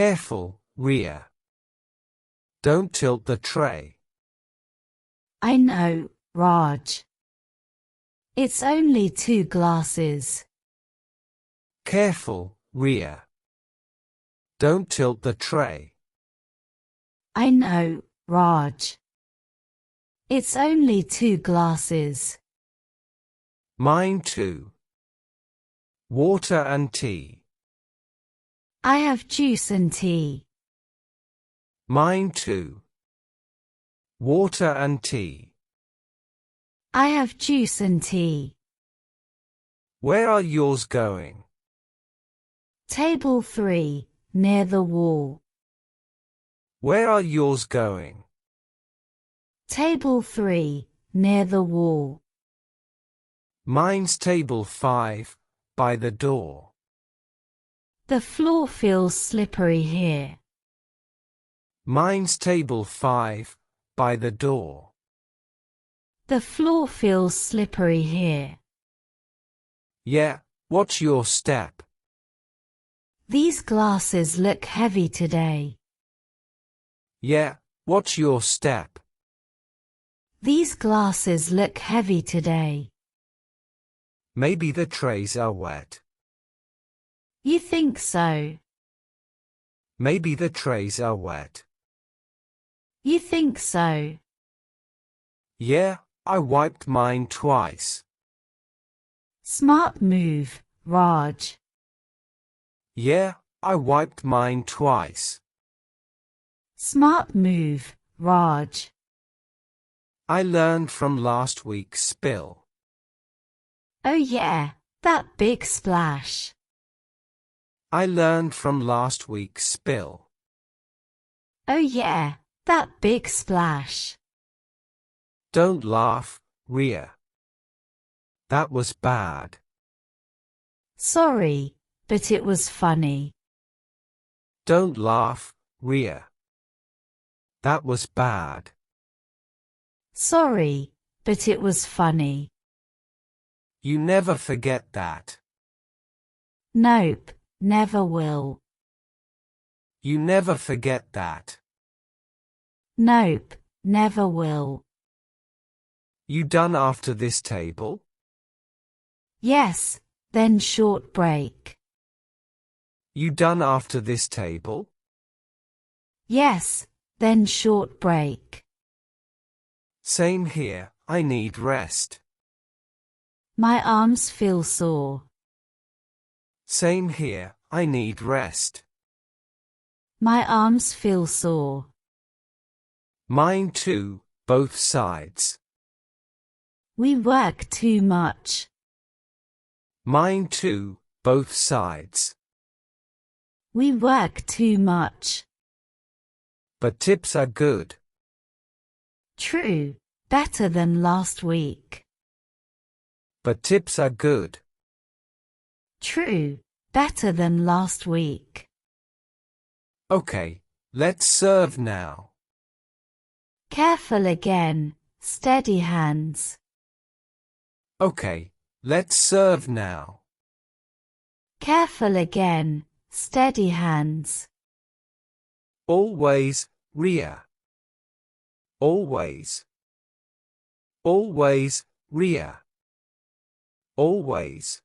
Careful, Ria. Don't tilt the tray. I know, Raj. It's only 2 glasses. Careful, Ria. Don't tilt the tray. I know, Raj. It's only 2 glasses. Mine too. Water and tea. I have juice and tea. Mine too. Water and tea. I have juice and tea. Where are yours going? Table 3, near the wall. Where are yours going? Table 3, near the wall. Mine's table 5, by the door. The floor feels slippery here. Mine's table 5, by the door. The floor feels slippery here. Yeah, watch your step. These glasses look heavy today. Yeah, watch your step. These glasses look heavy today. Maybe the trays are wet. You think so? Maybe the trays are wet. You think so? Yeah, I wiped mine twice. Smart move, Raj. Yeah, I wiped mine twice. Smart move, Raj. I learned from last week's spill. Oh yeah, that big splash. I learned from last week's spill. Oh yeah, that big splash. Don't laugh, Ria. That was bad. Sorry, but it was funny. Don't laugh, Ria. That was bad. Sorry, but it was funny. You never forget that. Nope, never will. You never forget that. Nope, never will. You done after this table? Yes, then short break. You done after this table? Yes, then short break. Same here, I need rest. My arms feel sore. Same here, I need rest. My arms feel sore. Mine too, both sides. We work too much. Mine too, both sides. We work too much. But tips are good. True, better than last week. But tips are good. True, better than last week. Okay, let's serve now. Careful again, steady hands. Okay, let's serve now. Careful again, steady hands. Always, Ria. Always. Always, Ria. Always.